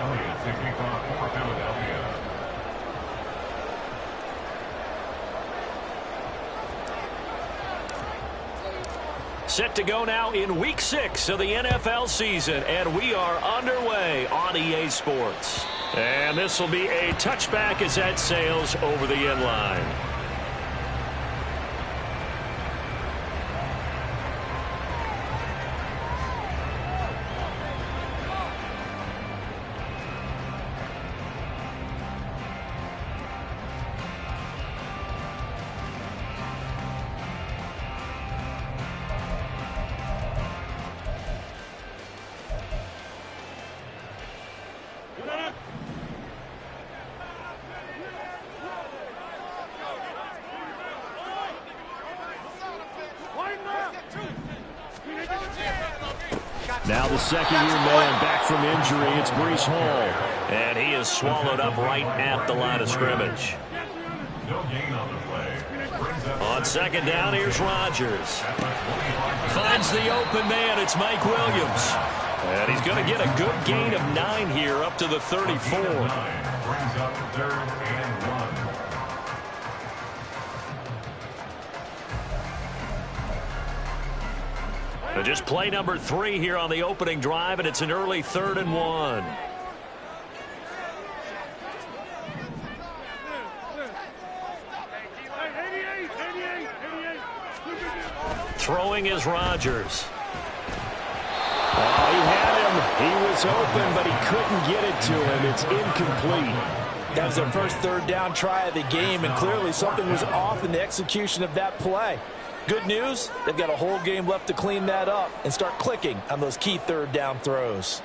Elliott to kick off for Philadelphia. Set to go now in Week 6 of the NFL season, and we are underway on EA Sports. And this will be a touchback as that sails over the end line. Now the second-year man back from injury, it's Breece Hall. And he is swallowed up right at the line of scrimmage. No gain on the play. On second down, here's Rodgers. Finds the open man, it's Mike Williams. And he's going to get a good gain of 9 here up to the 34. Brings up 3rd and 1. Just play number 3 here on the opening drive, and it's an early 3rd and 1. Throwing is Rodgers. He had him. He was open, but he couldn't get it to him. It's incomplete. That was their first 3rd down try of the game, and clearly something was off in the execution of that play. Good news, they've got a whole game left to clean that up and start clicking on those key 3rd down throws.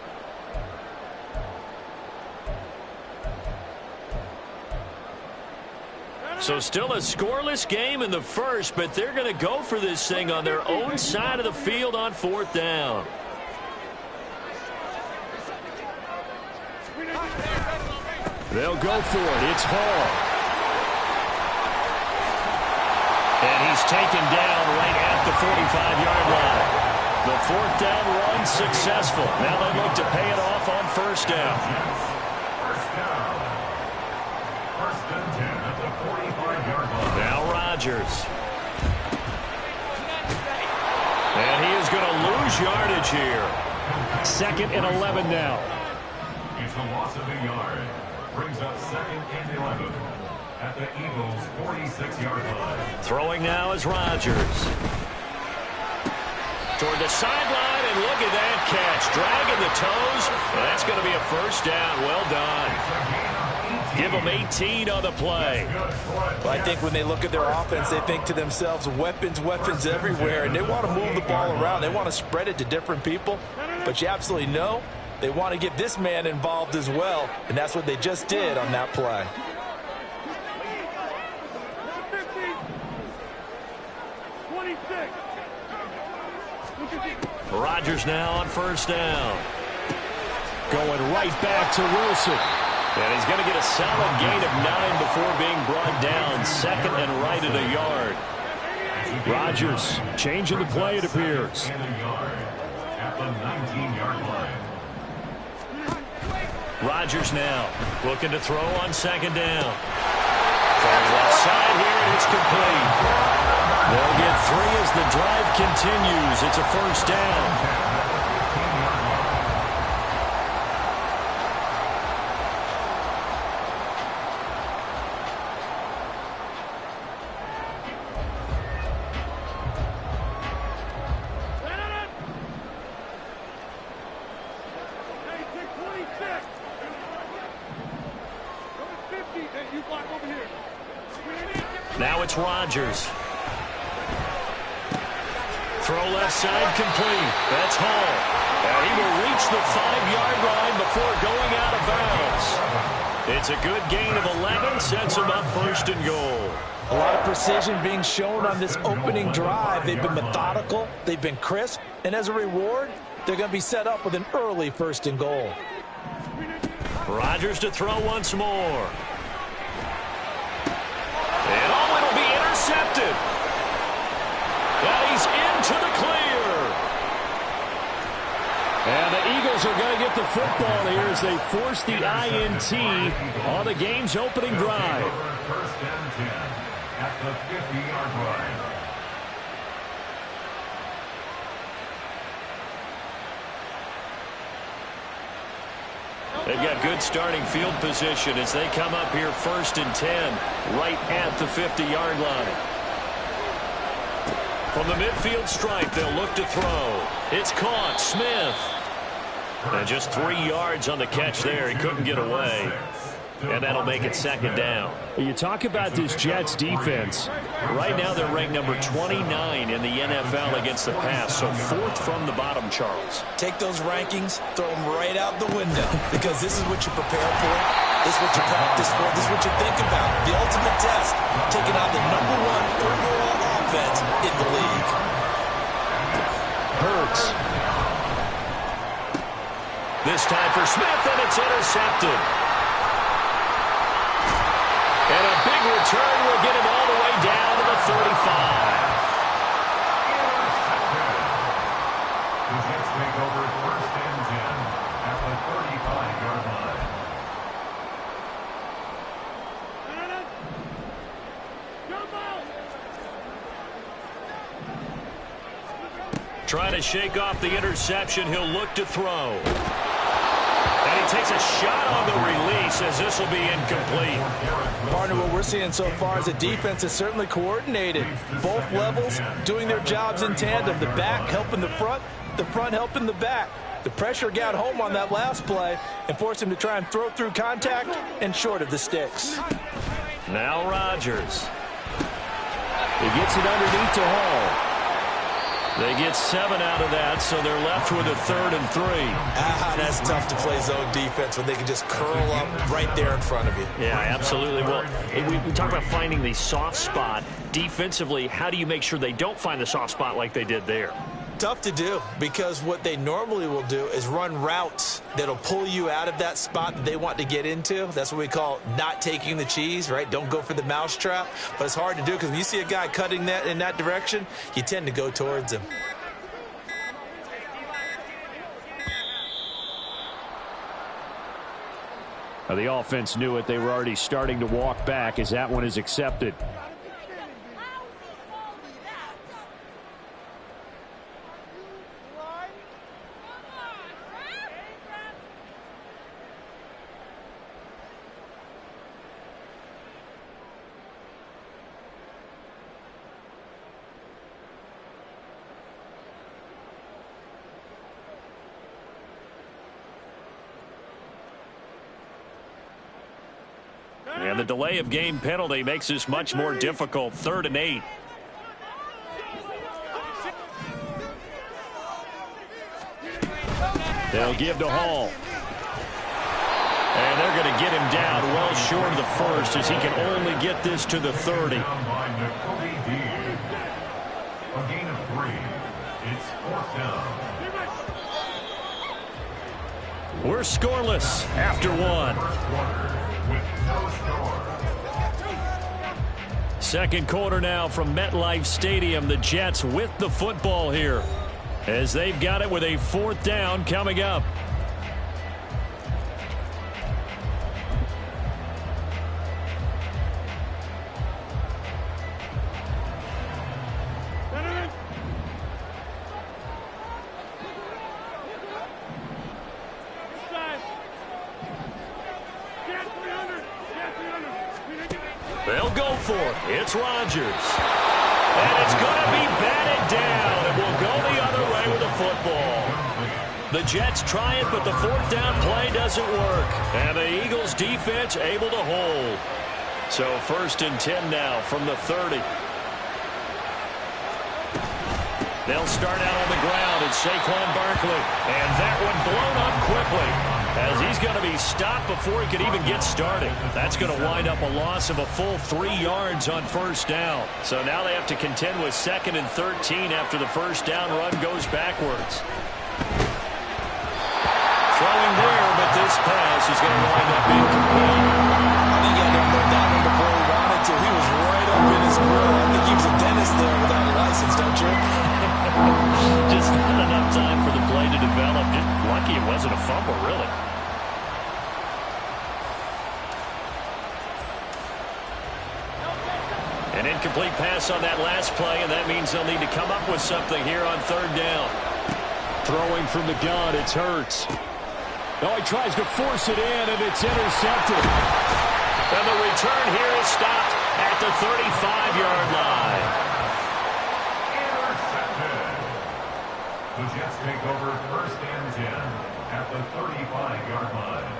So still a scoreless game in the first, but they're going to go for this thing on their own side of the field on 4th down. They'll go for it. It's Hall. And he's taken down right at the 45-yard line. The 4th down run successful. Now they look to pay it off on 1st down. First down. 1st and 10 at the 45-yard line. Now Rodgers. And he is going to lose yardage here. 2nd and 11 now. It's a loss of a yard. Brings up 2nd and 11. At the Eagles' 46-yard line. Throwing now is Rodgers. Toward the sideline, and look at that catch. Dragging the toes. And that's going to be a 1st down. Well done. Give them 18 on the play. Well, I think when they look at their offense, they think to themselves, weapons, weapons everywhere. And they want to move the ball around. They want to spread it to different people. But you absolutely know they want to get this man involved as well. And that's what they just did on that play. Rodgers now on 1st down. Going right back to Wilson. And he's going to get a solid gain of 9 before being brought down. 2nd and right at a yard. Rodgers changing the play, it appears. And a yard at the 19-yard line. Rodgers now looking to throw on 2nd down. From the left side here, and it's complete. They'll get 3 as the drive continues. It's a 1st down. Now it's Rodgers. Throw left side complete. That's Hall. And he will reach the 5-yard line before going out of bounds. It's a good gain of 11, sets him up 1st and goal. A lot of precision being shown on this opening drive. They've been methodical, they've been crisp, and as a reward, they're going to be set up with an early 1st and goal. Rodgers to throw once more. And oh, it'll be intercepted. And he's into the clear. And the Eagles Eagles are going to get the football here as they force the INT on the game's opening drive. First and 10 at the 50-yard line. They've got good starting field position as they come up here first and 10 right at the 50-yard line. From the midfield stripe, they'll look to throw. It's caught. Smith. And just 3 yards on the catch there. He couldn't get away. And that'll make it second down. You talk about this Jets defense. Right now they're ranked number 29 in the NFL against the pass. So 4th from the bottom, Charles. Take those rankings, throw them right out the window. Because this is what you prepare for. This is what you practice for. This is what you think about. The ultimate test. Taking out the #1 overall offense in the league. Hurts. This time for Smith, and it's intercepted. And a big return will get him all the way down to the 35. The Jets take over first and 10 at the 35-yard line. Trying to shake off the interception. He'll look to throw. And he takes a shot on the release as this will be incomplete. Partner, what we're seeing so far is the defense is certainly coordinated. Both levels doing their jobs in tandem. The back helping the front helping the back. The pressure got home on that last play and forced him to try and throw through contact and short of the sticks. Now Rodgers. He gets it underneath to Hall. They get 7 out of that, so they're left with a 3rd and 3. That's tough to play zone defense when they can just curl up right there in front of you. Yeah, absolutely. Well, we talk about finding the soft spot. Defensively, how do you make sure they don't find the soft spot like they did there? Tough to do, because what they normally will do is run routes that'll pull you out of that spot that they want to get into. That's what we call not taking the cheese, right? Don't go for the mousetrap. But it's hard to do because when you see a guy cutting that in that direction, you tend to go towards him. The offense knew it. They were already starting to walk back as that one is accepted. And the delay of game penalty makes this much more difficult. 3rd and 8. They'll give to Hall. And they're going to get him down well short of the first as he can only get this to the 30. A gain of 3. It's 4th down. We're scoreless after 1. Second quarter now from MetLife Stadium. The Jets with the football here as they've got it with a 4th down coming up. They'll go for it. It's Rodgers. And it's going to be batted down. And we'll go the other way with the football. The Jets try it, but the 4th down play doesn't work. And the Eagles defense able to hold. So 1st and 10 now from the 30. They'll start out on the ground. It's Saquon Barkley. And that one blown up quickly as he's going to be stopped before he could even get started. That's going to wind up a loss of a full 3 yards on 1st down. So now they have to contend with 2nd and 13 after the 1st down run goes backwards. Throwing there, but this pass is going to wind up incomplete. I think he had to put that one before he wanted to. He was right up in his grill. I think he was a dentist there without a license, don't you? Just not enough time for the play to developed. Just lucky it wasn't a fumble, really. An incomplete pass on that last play, and that means they'll need to come up with something here on third down. Throwing from the gun, it's Hurts. Oh, he tries to force it in, and it's intercepted. And the return here is stopped at the 35-yard line. Intercepted. The Jets take over first and 10 at the 35-yard line.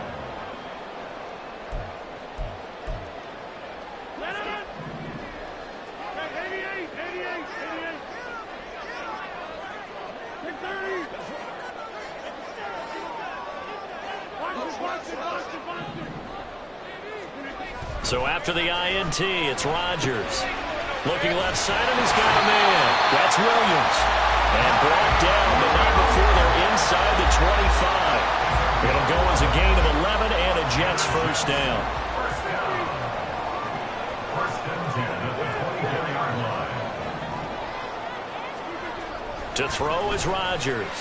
So after the INT, it's Rodgers. Looking left side, and he's got a man. That's Williams. And brought down, but not before they're inside the 25. It'll go as a gain of 11 and a Jets first down. First down. First and 10 at the 24-yard line. To throw is Rodgers.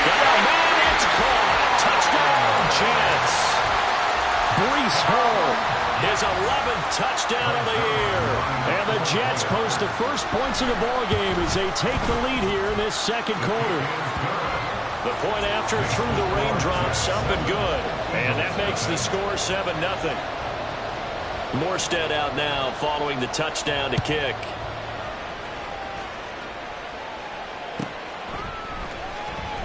Got a man, it's caught. Touchdown, Jets. Breece Hall, his 11th touchdown of the year. And the Jets post the first points in the ballgame as they take the lead here in this second quarter. The point after through the raindrops up and good. And that makes the score 7-0. Morstead out now following the touchdown to kick.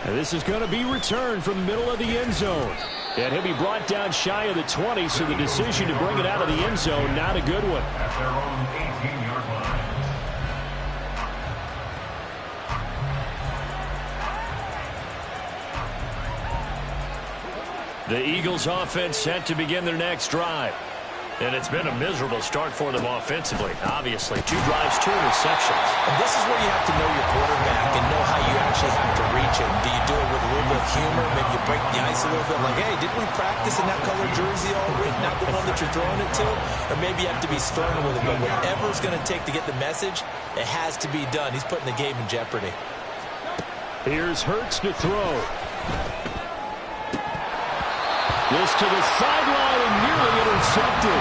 And this is going to be returned from the middle of the end zone. And he'll be brought down shy of the 20, so the decision to bring it out of the end zone, not a good one. At their own 18-yard line. The Eagles offense set to begin their next drive. And it's been a miserable start for them offensively, obviously. 2 drives, 2 interceptions. And this is where you have to know your quarterback and know how you actually have to reach him. Do you do it with a little bit of humor? Maybe you break the ice a little bit, like, hey, didn't we practice in that color jersey already? Not the one that you're throwing it to? Or maybe you have to be stern with it. But whatever it's going to take to get the message, it has to be done. He's putting the game in jeopardy. Here's Hurts to throw. This to the sideline and nearly intercepted.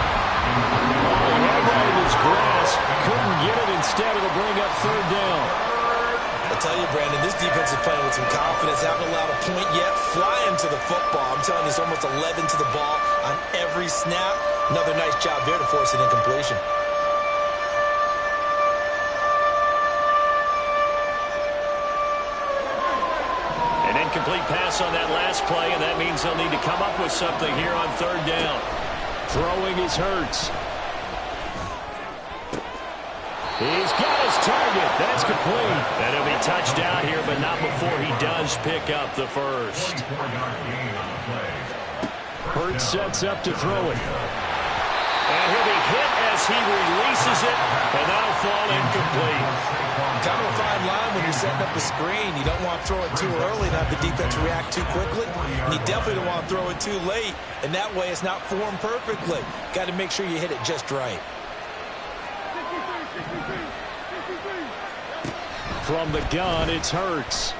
Right in his grasp. Couldn't get it. Instead, it'll bring up third down. I'll tell you, Brandon, this defense is playing with some confidence. Haven't allowed a point yet. Flying to the football. I'm telling you, it's almost 11 to the ball on every snap. Another nice job there to force an incompletion. Incomplete pass on that last play, and that means they'll need to come up with something here on third down. Throwing is Hurts. He's got his target. That's complete. And he'll be touched down here, but not before he does pick up the first. Hurts sets up to throw it. And he'll be hit as he releases it, and that'll fall incomplete. Kind of a fine line when you're setting up the screen. You don't want to throw it too early and have the defense react too quickly. And you definitely don't want to throw it too late. And that way it's not formed perfectly. Got to make sure you hit it just right. From the gun, it's Hurts.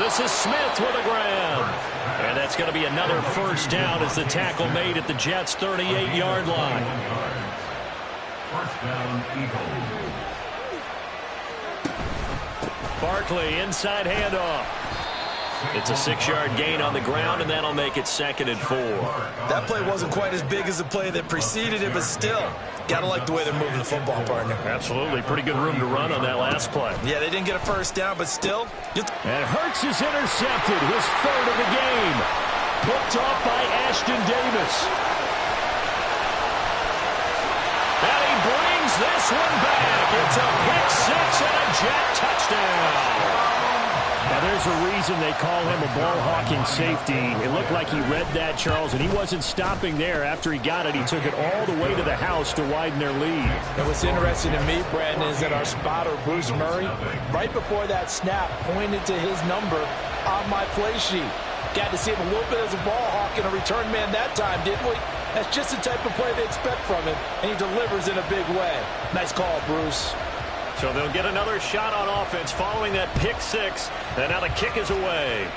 This is Smith with a grab. And that's going to be another first down as the tackle made at the Jets' 38-yard line. First down, Eagles. Barkley, inside handoff. It's a 6-yard gain on the ground, and that'll make it 2nd and 4. That play wasn't quite as big as the play that preceded it, but still, got to like the way they're moving the football, partner. Absolutely. Pretty good room to run on that last play. Yeah, they didn't get a first down, but still. And Hurts is intercepted, his 3rd of the game. Picked off by Ashton Davis. And he brings this one back. It's a pick 6 and a Jet touchdown. Now, there's a reason they call him a ball-hawking safety. It looked like he read that, Charles, and he wasn't stopping there. After he got it, he took it all the way to the house to widen their lead. And what's interesting to me, Brandon, is that our spotter, Bruce Murray, right before that snap, pointed to his number on my play sheet. Got to see him a little bit as a ball hawk and a return man that time, didn't we? That's just the type of play they expect from him, and he delivers in a big way. Nice call, Bruce. So they'll get another shot on offense following that pick six. And now the kick is away.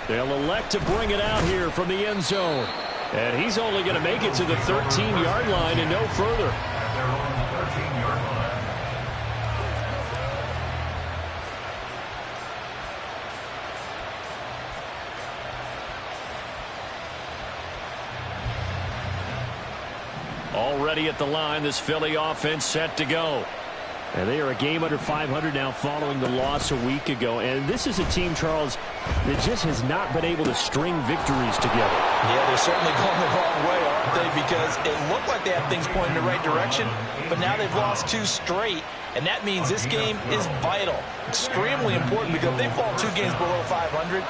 They'll elect to bring it out here from the end zone. And he's only going to make it to the 13-yard line and no further. At their own 13-yard line. Already at the line, this Philly offense set to go. And they are a game under 500 now following the loss a week ago. And this is a team, Charles, that just has not been able to string victories together. Yeah, they're certainly going the wrong way, aren't they? Because it looked like they had things pointing in the right direction, but now they've lost 2 straight. And that means this game is vital, extremely important, because if they fall 2 games below 500,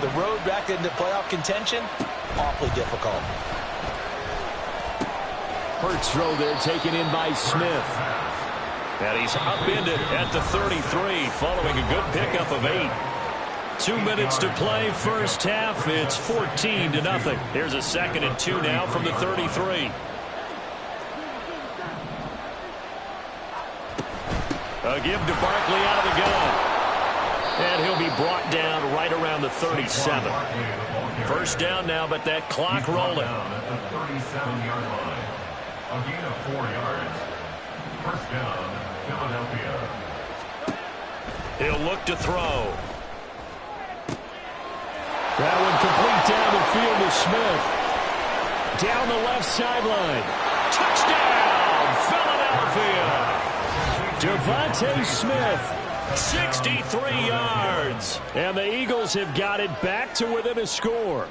the road back into playoff contention, awfully difficult. Hurts throw there taken in by Smith. And he's upended at the 33 following a good pickup of 8. 2 minutes to play first half. It's 14-0. Here's a 2nd and 2 now from the 33. A give to Barkley out of the gun. And he'll be brought down right around the 37. First down now, but that clock rolling. At the 37-yard line. A gain of 4 yards. First down, Philadelphia. He'll look to throw. That one complete down the field to Smith. Down the left sideline. Touchdown, Philadelphia. Devontae Smith, 63 yards. And the Eagles have got it back to within a score.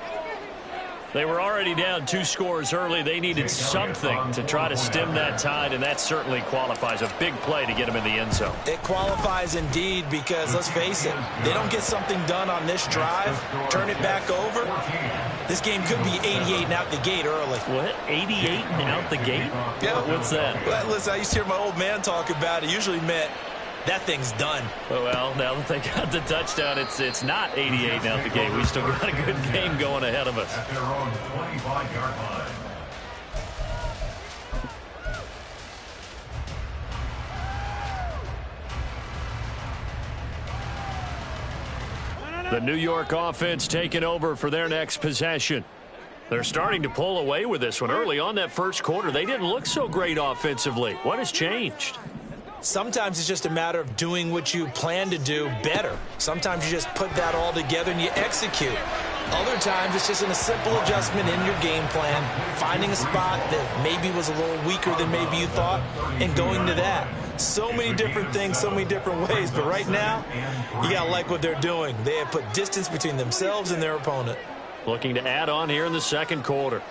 They were already down 2 scores early. They needed something to try to stem that tide, and that certainly qualifies. A big play to get them in the end zone. It qualifies indeed because, let's face it, they don't get something done on this drive, turn it back over, this game could be 88 and out the gate early. What? 88 and out the gate? Yeah. What's that? Well, listen, I used to hear my old man talk about it. Usually meant that thing's done. Well, now that they got the touchdown, it's not 88 and out the gate. We still got a good game going ahead of us. At their own 25-yard line. The New York offense taking over for their next possession. They're starting to pull away with this one. Early on that first quarter, they didn't look so great offensively. What has changed? Sometimes it's just a matter of doing what you plan to do better. Sometimes you just put that all together and you execute. Other times it's just a simple adjustment in your game plan, finding a spot that maybe was a little weaker than maybe you thought, and going to that. So many different things, so many different ways, but right now, you got to like what they're doing. They have put distance between themselves and their opponent. Looking to add on here in the second quarter.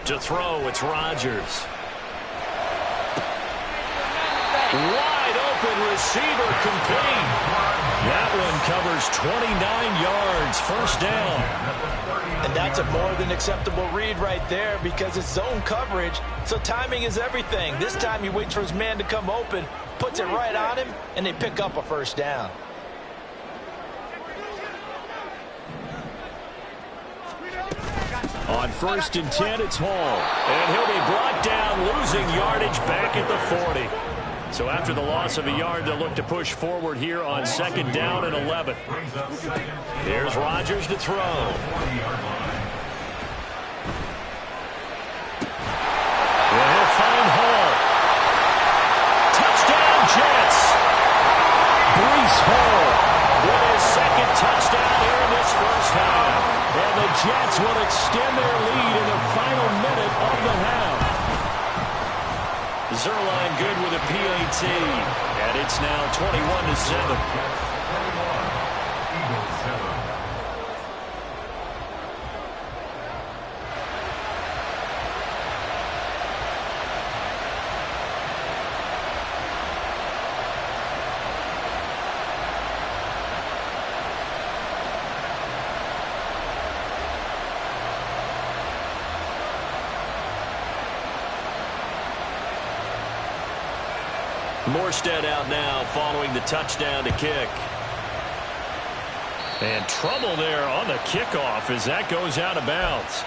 To throw, it's Rodgers. Wide open receiver complete. That one covers 29 yards. First down. And that's a more than acceptable read right there because it's zone coverage, so timing is everything. This time he waits for his man to come open, puts it right on him, and they pick up a first down. On 1st and 10, it's Hall. And he'll be brought down, losing yardage back at the 40. So after the loss of a yard, they'll look to push forward here on 2nd down and 11. Here's Rodgers to throw. And he'll find Hall. Touchdown, Jets. Breece Hall with his 2nd touchdown here in this first half. And the Jets will extend their lead in the final minute of the half. Zerline good with a PAT, and it's now 21-7. Morstead out now following the touchdown to kick. And trouble there on the kickoff as that goes out of bounds.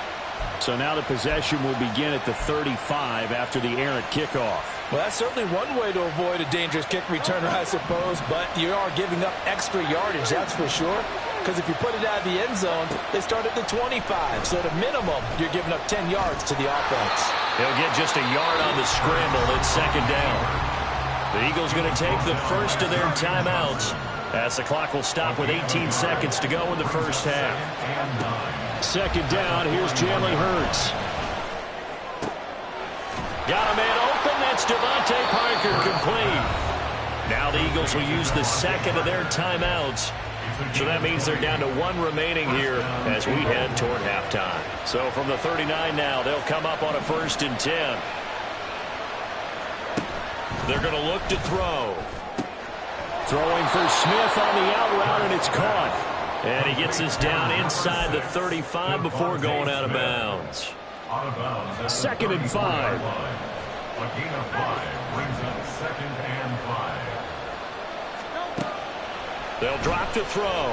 So now the possession will begin at the 35 after the errant kickoff. Well, that's certainly one way to avoid a dangerous kick returner, I suppose, but you are giving up extra yardage, that's for sure. Because if you put it out of the end zone, they start at the 25. So at a minimum, you're giving up 10 yards to the offense. They'll get just a yard on the scramble. It's second down. The Eagles going to take the first of their timeouts as the clock will stop with 18 seconds to go in the first half. Second down, here's Jalen Hurts. Got a man open, that's Devontae Parker complete. Now the Eagles will use the second of their timeouts. So that means they're down to one remaining here as we head toward halftime. So from the 39 now, they'll come up on a 1st and 10. They're going to look to throw. Throwing for Smith on the out route, and it's caught. And he gets us down inside the 35 before going out of bounds. Second and 5. A gain of 5 brings up 2nd and 5. They'll drop to throw.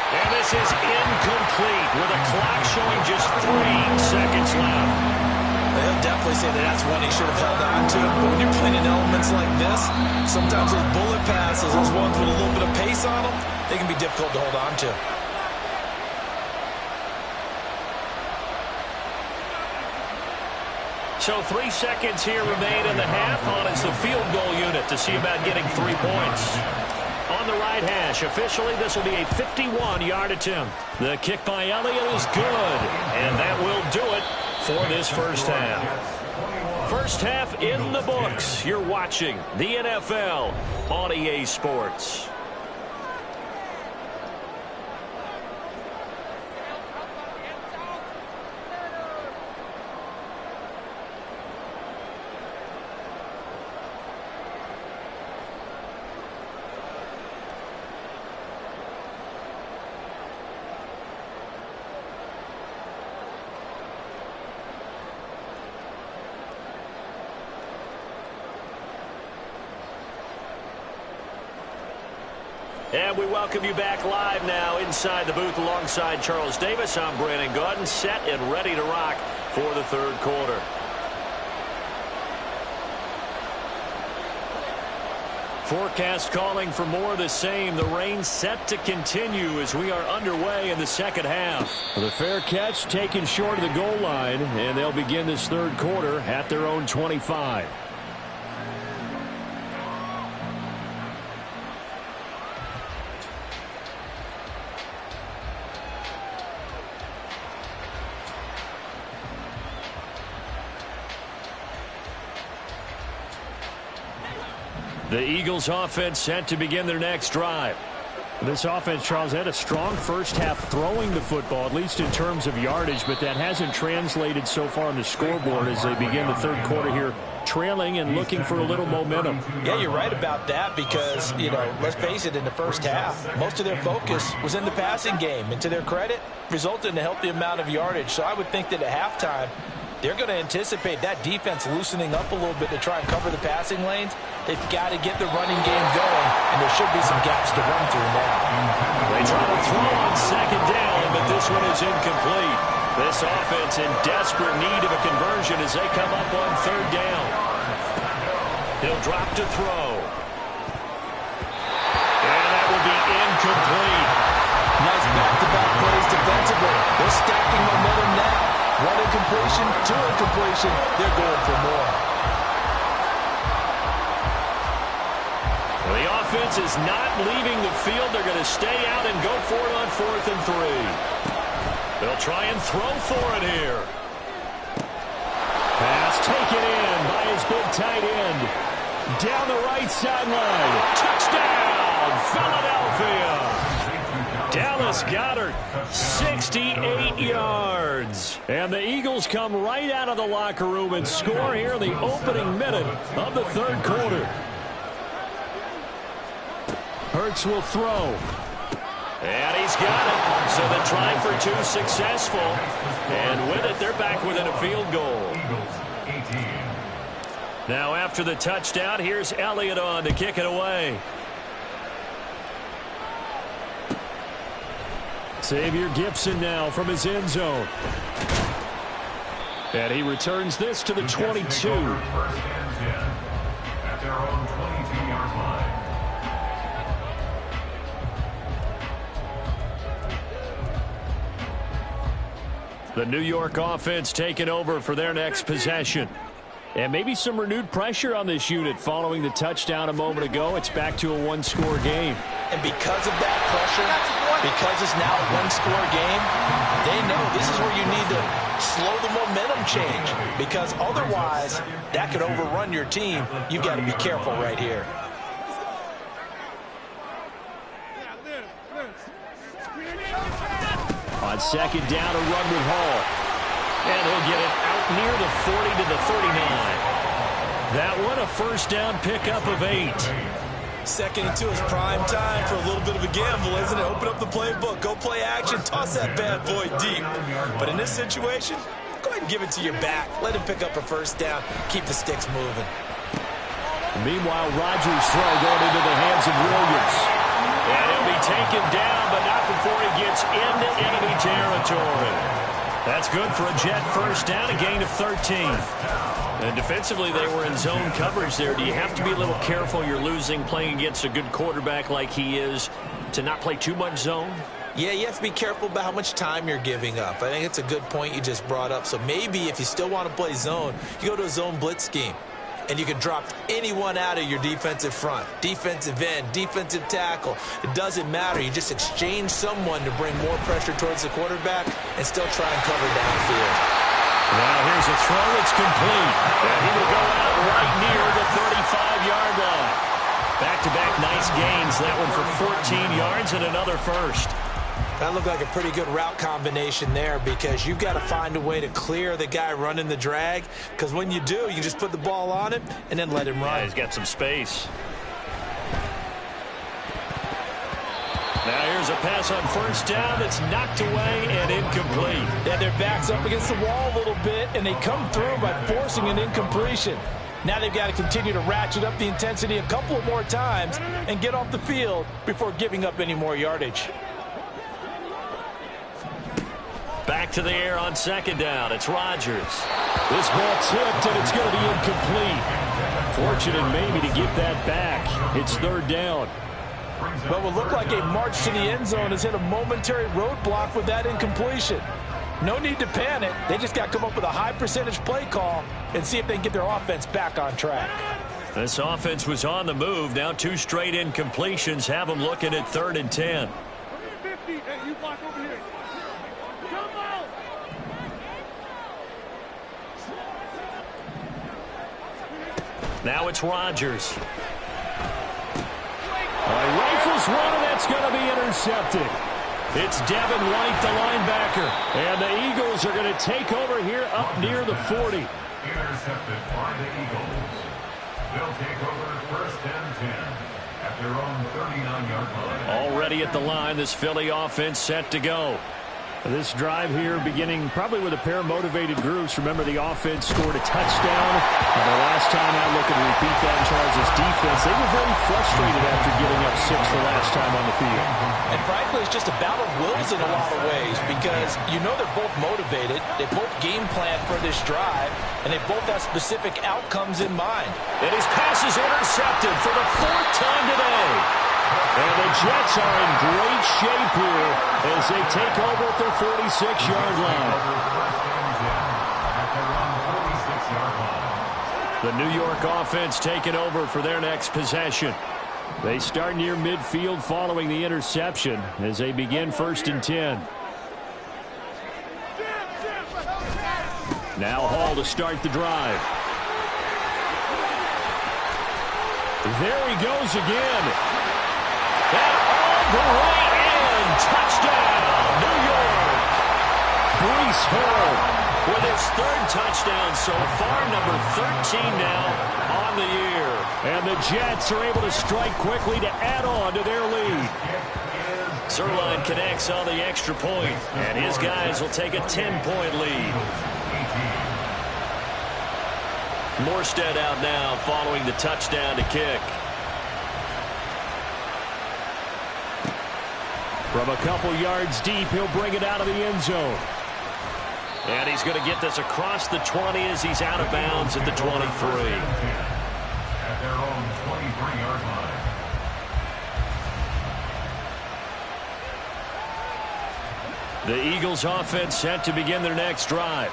And this is incomplete with a clock showing just 3 seconds left. They'll definitely say that that's one he should have held on to. But when you're playing in elements like this, sometimes those bullet passes, those ones with a little bit of pace on them, they can be difficult to hold on to. So 3 seconds here remain in the half on as the field goal unit to see about getting 3 points. On the right hash, officially this will be a 51-yard attempt. The kick by Elliott is good, and that will do it for this first half. First half in the books. You're watching the NFL on EA Sports. And we welcome you back live now inside the booth alongside Charles Davis. I'm Brandon Gaudin, set and ready to rock for the third quarter. Forecast calling for more of the same. The rain set to continue as we are underway in the second half. The fair catch taken short of the goal line, and they'll begin this third quarter at their own 25. The Eagles offense set to begin their next drive. This offense, Charles, had a strong first half throwing the football, at least in terms of yardage, but that hasn't translated so far on the scoreboard as they begin the third quarter here, trailing and looking for a little momentum. Yeah, you're right about that because, let's face it, in the first half, most of their focus was in the passing game. And to their credit, resulted in a healthy amount of yardage. So I would think that at halftime, they're going to anticipate that defense loosening up a little bit to try and cover the passing lanes. They've got to get the running game going, and there should be some gaps to run through now. They try to throw on second down, but this one is incomplete. This offense in desperate need of a conversion as they come up on third down. He'll drop to throw. And that will be incomplete. Nice back-to-back plays defensively. They're stacking momentum now. One incompletion, two incompletion. They're going for more. Well, the offense is not leaving the field. They're going to stay out and go for it on 4th and 3. They'll try and throw for it here. Pass taken in by his big tight end. Down the right sideline. Touchdown, Philadelphia. Dallas Goedert, 68 yards. And the Eagles come right out of the locker room and score here in the opening minute of the third quarter. Hurts will throw. And he's got it. So the try for 2 successful. And with it, they're back within a field goal. Now after the touchdown, here's Elliott on to kick it away. Xavier Gipson now from his end zone. And he returns this to the 22. First and 10 at their own 22-yard line. The New York offense taking over for their next possession. And maybe some renewed pressure on this unit following the touchdown a moment ago. It's back to a one-score game. And because of that pressure, because it's now a one-score game, they know this is where you need to slow the momentum change. Because otherwise, that could overrun your team. You've got to be careful right here. On second down, a run with Hall. And he'll get it out near the 40 to the 39. That one, a first down pickup of 8. Second and 2 is prime time for a little bit of a gamble, isn't it? Open up the playbook, go play action, toss that bad boy deep. But in this situation, go ahead and give it to your back. Let him pick up a first down. Keep the sticks moving. Meanwhile, Rodgers' throw going into the hands of Williams. And he'll be taken down, but not before he gets into enemy territory. That's good for a Jet first down, a gain of 13. And defensively, they were in zone coverage there. Do you have to be a little careful? You're losing, playing against a good quarterback like he is, to not play too much zone? Yeah, you have to be careful about how much time you're giving up. I think it's a good point you just brought up. So maybe if you still want to play zone, you go to a zone blitz scheme. And you can drop anyone out of your defensive front. Defensive end, defensive tackle. It doesn't matter. You just exchange someone to bring more pressure towards the quarterback and still try and cover downfield. Now here's a throw. It's complete. And he will go out right near the 35-yard line. Back-to-back nice gains. That one for 14 yards and another first. That looked like a pretty good route combination there because you've got to find a way to clear the guy running the drag, because when you do, you just put the ball on him and then let him run. Yeah, he's got some space. Now here's a pass on first down that's knocked away and incomplete. Yeah, their back's up against the wall a little bit, and they come through by forcing an incompletion. Now they've got to continue to ratchet up the intensity a couple of more times and get off the field before giving up any more yardage. Back to the air on second down. It's Rodgers. This ball tipped, and it's going to be incomplete. Fortunate maybe to get that back. It's third down. But what looked like a march to the end zone has hit a momentary roadblock with that incompletion. No need to panic. They just got to come up with a high percentage play call and see if they can get their offense back on track. This offense was on the move. Now 2 straight incompletions have them looking at 3rd and 10. Now it's Rodgers. Rifles one, and that's going to be intercepted. It's Devin White, the linebacker. And the Eagles are going to take over here up near the 40. Intercepted by the Eagles. They'll take over 1st and 10 at their own 39-yard line. Already at the line, this Philly offense set to go. This drive here beginning probably with a pair of motivated groups. Remember, the offense scored a touchdown. And the last time out, looking to repeat that in Charles' defense, they were very frustrated after giving up 6 the last time on the field. And frankly, it's just a battle of wills in a lot of ways because you know they're both motivated. They both game plan for this drive, and they both have specific outcomes in mind. And his pass is intercepted for the 4th time today. And the Jets are in great shape here as they take over at their 46-yard line. The New York offense taking over for their next possession. They start near midfield following the interception as they begin 1st and 10. Now Hall to start the drive. There he goes again. And all the way in. Touchdown, New York. Breece Hall with his 3rd touchdown so far, number 13 now on the year. And the Jets are able to strike quickly to add on to their lead. Zuerlein connects on the extra point, and his guys will take a 10-point lead. Morstead out now following the touchdown to kick. From a couple yards deep, he'll bring it out of the end zone. And he's going to get this across the 20 as he's out of bounds at the 23. At their own 23-yard line. The Eagles offense set to begin their next drive.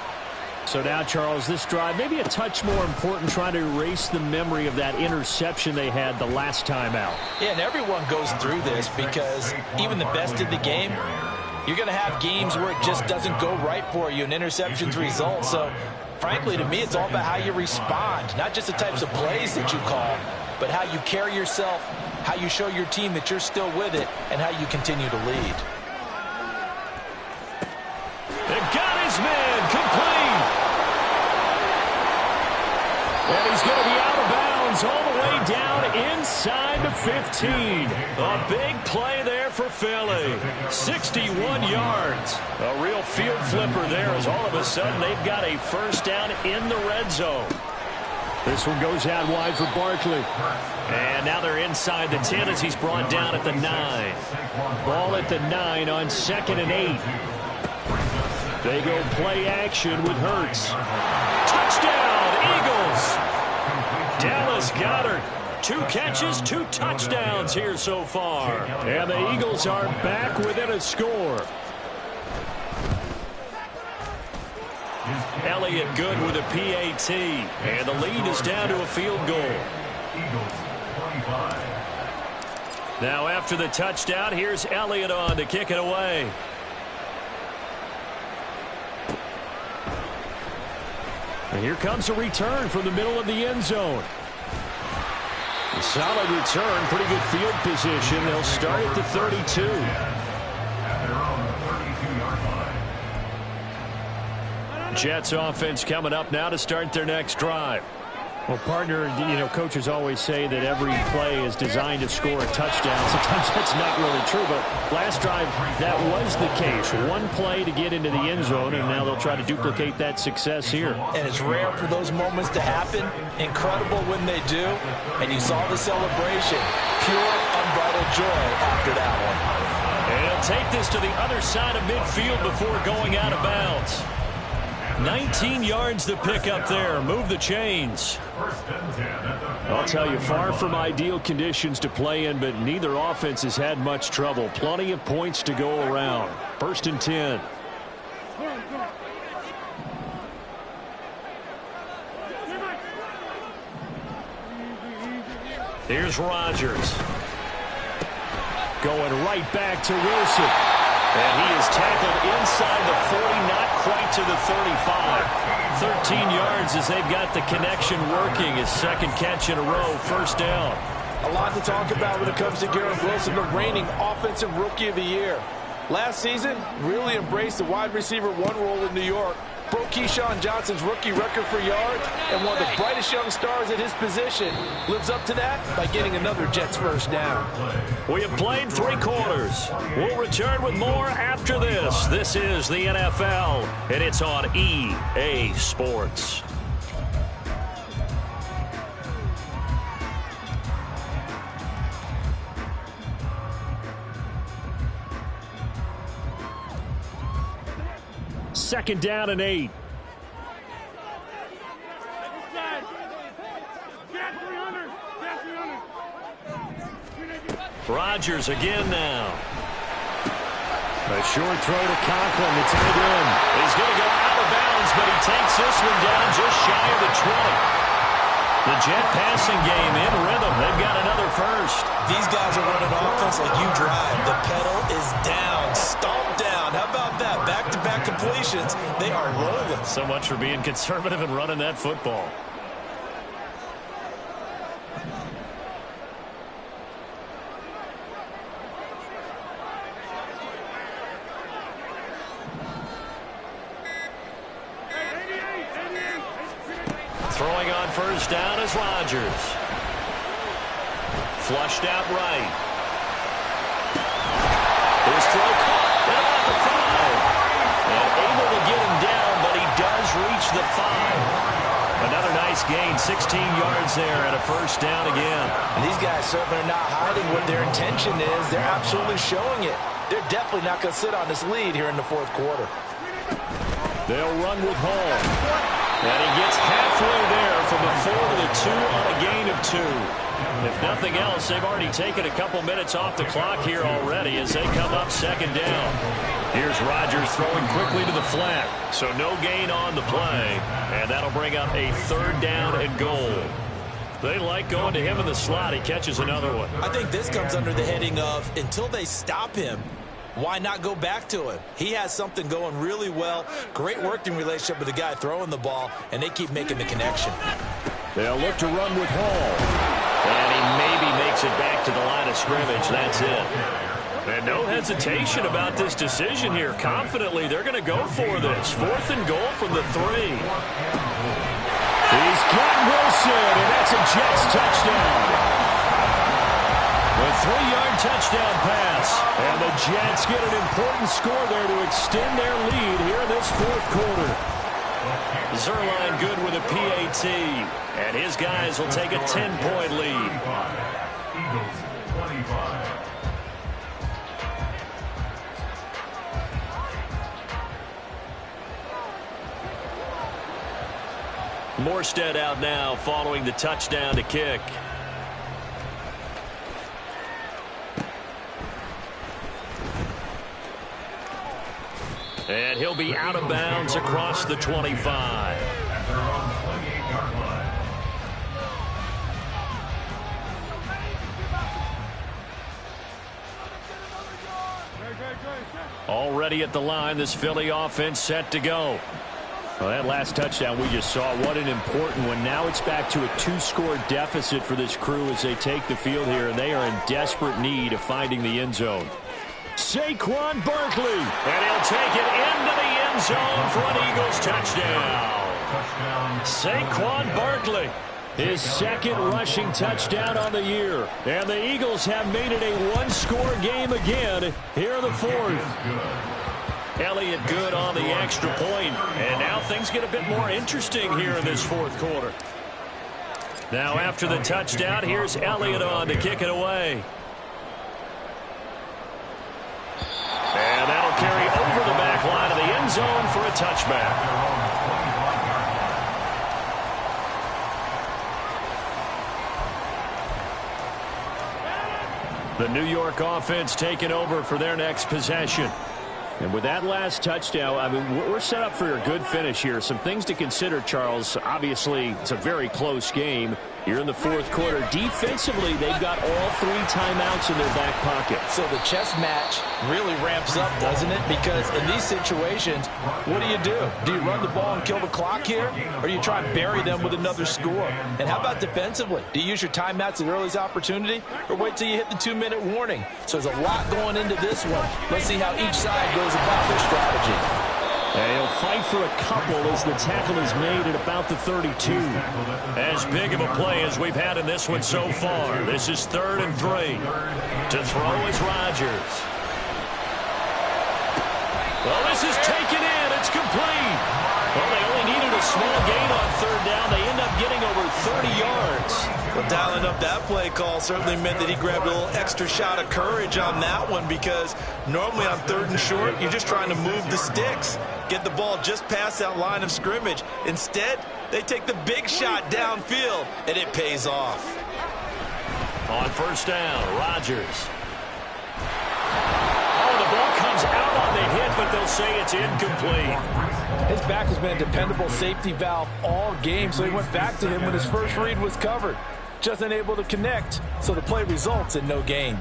So now, Charles, this drive maybe a touch more important, trying to erase the memory of that interception they had the last time out. Yeah, and everyone goes through this because even the best in the game, you're going to have games where it just doesn't go right for you and interceptions result. So, frankly, to me, it's all about how you respond, not just the types of plays that you call, but how you carry yourself, how you show your team that you're still with it, and how you continue to lead. They've got his man complete. And he's going to be out of bounds all the way down inside the 15. A big play there for Philly. 61 yards. A real field flipper there as all of a sudden they've got a first down in the red zone. This one goes out wide for Barkley. And now they're inside the 10 as he's brought down at the 9. Ball at the 9 on 2nd and 8. They go play action with Hurts. Touchdown, Eagles! Dallas Goedert. 2 catches, 2 touchdowns here so far. And the Eagles are back within a score. Elliott good with a PAT. And the lead is down to a field goal. Now after the touchdown, here's Elliott on to kick it away. And here comes a return from the middle of the end zone. A solid return, pretty good field position. They'll start at the 32. At their own 32-yard line. Jets offense coming up now to start their next drive. Well, partner, coaches always say that every play is designed to score a touchdown. Sometimes that's not really true, but last drive, that was the case. One play to get into the end zone, and now they'll try to duplicate that success here. And it's rare for those moments to happen. Incredible when they do. And you saw the celebration. Pure, unbridled joy after that one. And he'll take this to the other side of midfield before going out of bounds. 19 yards to pick up there. Move the chains. I'll tell you, far from ideal conditions to play in, but neither offense has had much trouble. Plenty of points to go around. 1st and 10. Here's Rodgers. Going right back to Wilson. And he is tackled inside the 40, not quite to the 35. 13 yards as they've got the connection working. His 2nd catch in a row, 1st down. A lot to talk about when it comes to Garrett Wilson, the reigning Offensive Rookie of the Year. Last season, really embraced the wide receiver 1 role in New York. Broke Keyshawn Johnson's rookie record for yards, and one of the brightest young stars at his position lives up to that by getting another Jets first down. We have played 3 quarters. We'll return with more after this. This is the NFL, and it's on EA Sports. Second down and 8. Rodgers again now. A short throw to Conklin. It's in. He's going to go out of bounds, but he takes this one down just shy of the 20. The Jet passing game in rhythm. They've got another first. These guys are running offense like you drive. The pedal is down, stomped down. How about that? Back-to-back completions. They are rolling. So much for being conservative and running that football. Throwing on first down is Rodgers. Flushed out right. His throw caught at the 5. And able to get him down, but he does reach the 5. Another nice gain, 16 yards there and a first down again. And these guys certainly are not hiding what their intention is. They're absolutely showing it. they're definitely not going to sit on this lead here in the fourth quarter. They'll run with Hall. And he gets halfway there from the 4 to the 2 on a gain of 2. If nothing else, they've already taken a couple minutes off the clock here already as they come up second down. Here's Rodgers throwing quickly to the flat. So no gain on the play. And that'll bring up a 3rd down and goal. They like going to him in the slot. He catches another one. I think this comes under the heading of until they stop him, why not go back to him? He has something going really well. Great working relationship with the guy throwing the ball, and they keep making the connection. They'll look to run with Hall. And he maybe makes it back to the line of scrimmage. That's it. And no hesitation about this decision here. Confidently, they're going to go for this. 4th and goal from the 3. He's got Wilson, and that's a Jets touchdown. A 3-yard touchdown pass. And the Jets get an important score there to extend their lead here in this fourth quarter. Zuerlein good with a PAT. And his guys will take a 10-point lead. Eagles 25. Morstead out now following the touchdown to kick. And he'll be out of bounds across the 25. At their own 28-yard line. Already at the line, this Philly offense set to go. Well, that last touchdown we just saw, what an important one. Now it's back to a 2-score deficit for this crew as they take the field here, and they are in desperate need of finding the end zone. Saquon Barkley, and he'll take it into the end zone for an Eagles touchdown. Saquon Barkley, his 2nd rushing touchdown on the year. And the Eagles have made it a 1-score game again here in the 4th. Elliott good on the extra point. And now things get a bit more interesting here in this 4th quarter. Now after the touchdown, here's Elliott on to kick it away. And that'll carry over the back line of the end zone for a touchback. The New York offense taking over for their next possession. And with that last touchdown, I mean, we're set up for a good finish here. Some things to consider, Charles. Obviously, it's a very close game. You're in the 4th quarter. Defensively, they've got all 3 timeouts in their back pocket. So the chess match really ramps up, doesn't it? Because in these situations, what do? Do you run the ball and kill the clock here? Or do you try and bury them with another score? And how about defensively? Do you use your timeouts at earliest opportunity? Or wait till you hit the 2-minute warning? So there's a lot going into this one. Let's see how each side goes about their strategy. And he'll fight for a couple as the tackle is made at about the 32. As big of a play as we've had in this one so far. This is 3rd and 3. To throw is Rodgers. Well, this is taken in. It's complete. Well, they only needed a small gain on 3rd down. They end up getting over 30 yards. Well, dialing up that play call certainly meant that he grabbed a little extra shot of courage on that one, because normally on 3rd and short, you're just trying to move the sticks, get the ball just past that line of scrimmage. Instead, they take the big shot downfield, and it pays off. On 1st down, Rodgers. Oh, the ball comes out on the hit, but they'll say it's incomplete. His back has been a dependable safety valve all game, so he went back to him when his first read was covered. Just unable to connect, so the play results in no gain.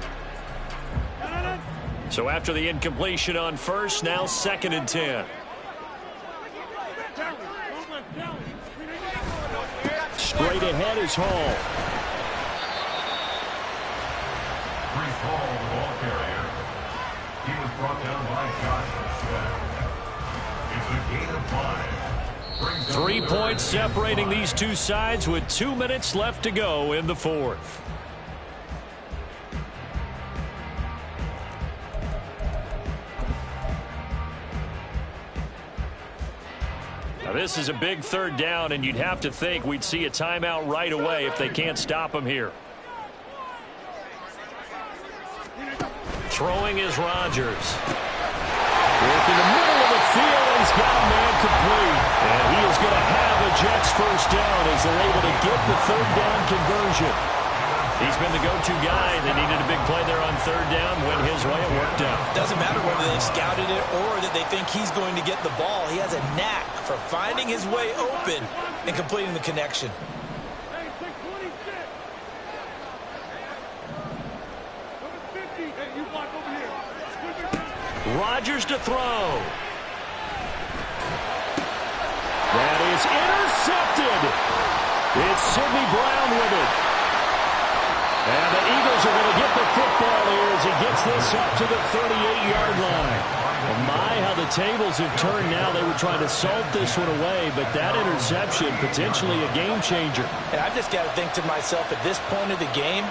So after the incompletion on 1st, now 2nd and 10. Straight ahead is Hall. Breece Hall, the ball carrier. He was brought down by Josh. It's a gain of 5. 3 points separating these two sides with 2 minutes left to go in the 4th. Now this is a big 3rd down, and you'd have to think we'd see a timeout right away if they can't stop him here. Throwing is Rodgers. Work in the middle of the field, and he's got a man complete. And he is going to have a Jets first down as they're able to get the third down conversion. He's been the go-to guy. They needed a big play there on third down. Went his way. It worked out. Doesn't matter whether they scouted it or that they think he's going to get the ball. He has a knack for finding his way open and completing the connection. Rodgers to throw. That is intercepted. It's Sidney Brown with it. And the Eagles are going to get the football here as he gets this up to the 38-yard line. Well, my, how the tables have turned now. They were trying to salt this one away, but that interception, potentially a game changer. And I've just got to think to myself, at this point of the game,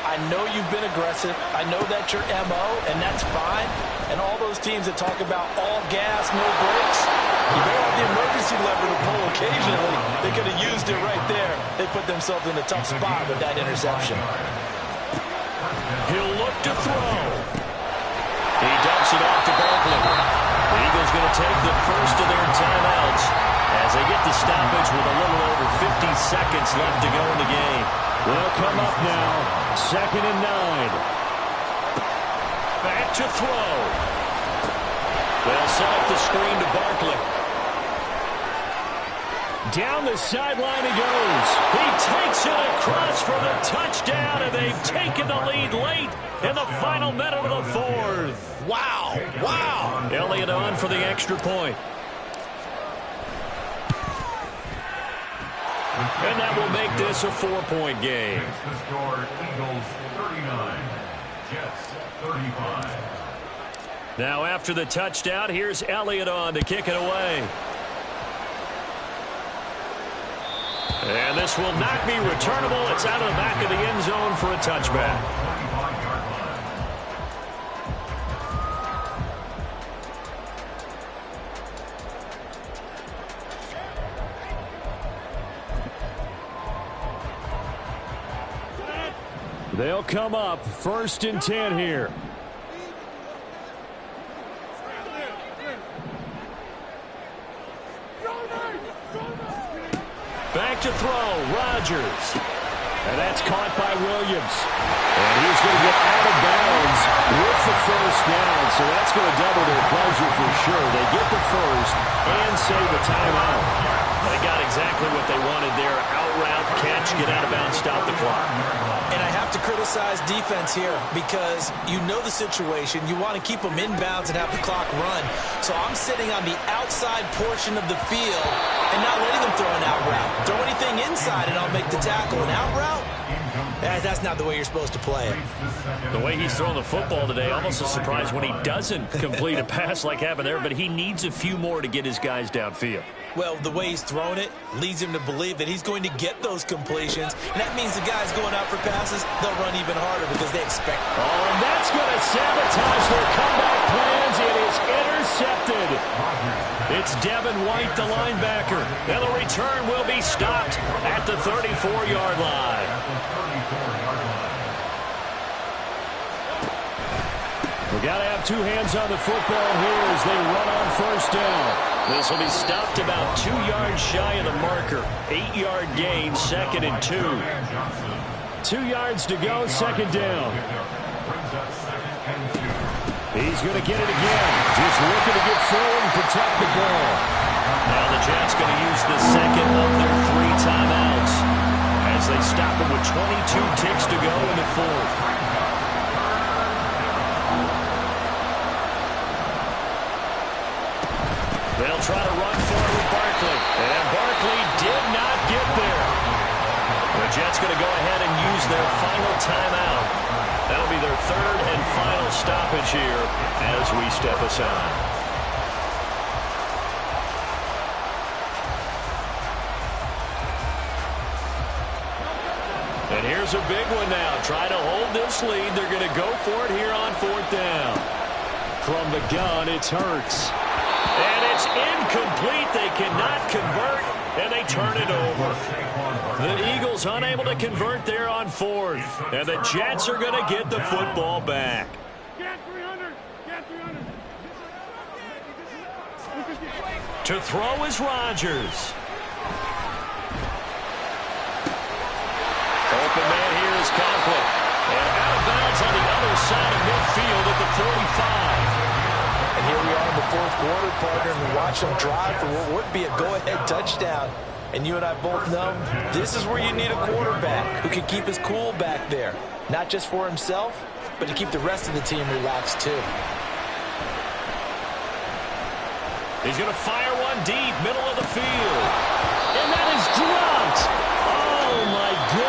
I know you've been aggressive. I know that's your MO, and that's fine. And all those teams that talk about all gas, no brakes, you may have the emergency lever to pull occasionally. They could have used it right there. They put themselves in a tough spot with that interception. He'll look to throw. He dumps it off to Barkley. The Eagles going to take the first of their timeouts as they get the stoppage with a little over 50 seconds left to go in the game. They'll come up now, 2nd and 9. Back to throw. They'll set up the screen to Barkley. Down the sideline he goes. He takes it across for the touchdown, and they've taken the lead late in the final minute of the fourth. Wow, wow. Elliott on for the extra point. And that will make this a 4-point game. The score, Eagles 39, Jets 35. Now after the touchdown, here's Elliott on to kick it away. And this will not be returnable. It's out of the back of the end zone for a touchback. 25-yard line. They'll come up 1st and 10 here. Back to throw, Rodgers. And that's caught by Williams. And he's going to get out of bounds with the first down. So that's going to double their pleasure for sure. They get the first and save a timeout. They got exactly what they wanted there. Out route, catch, get out of bounds, stop the clock. And I have to criticize defense here because you know the situation. You want to keep them inbounds and have the clock run. So I'm sitting on the outside portion of the field and not letting them throw an out route. Throw anything inside and I'll make the tackle. An out route? That's not the way you're supposed to play it. The way he's throwing the football today, almost a surprise when he doesn't complete a pass like happened there, but he needs a few more to get his guys downfield. Well, the way he's thrown it leads him to believe that he's going to get those completions. And that means the guys going out for passes, they'll run even harder because they expect it. Oh, and that's going to sabotage their comeback plans. It is intercepted. It's Devin White, the linebacker. And the return will be stopped at the 34-yard line. We got to have two hands on the football here as they run on first down. This will be stopped about 2 yards shy of the marker. 8-yard gain, 2nd and 2. 2 yards to go, 2nd down. He's going to get it again. Just looking to get forward and protect the ball. Now the Jets going to use the second of their 3 timeouts as they stop it with 22 ticks to go in the fourth. They'll try to run for it with Barkley. And Barkley did not get there. The Jets going to go ahead and use their final timeout. That'll be their 3rd and final stoppage here as we step aside. And here's a big one now. Try to hold this lead. They're going to go for it here on 4th down. From the gun, it's Hurts. And it's incomplete. They cannot convert, and they turn it over. The Eagles unable to convert there on 4th, and the Jets are going to get the football back. To throw is Rodgers. Open man here is Conklin. And out of bounds on the other side of midfield at the 45. And here we are in the fourth quarter, partner, and we watch them drive for what would be a go-ahead touchdown. And you and I both know this is where you need a quarterback who can keep his cool back there. Not just for himself, but to keep the rest of the team relaxed too. He's going to fire one deep, middle of the field. And that is dropped. Oh, my goodness.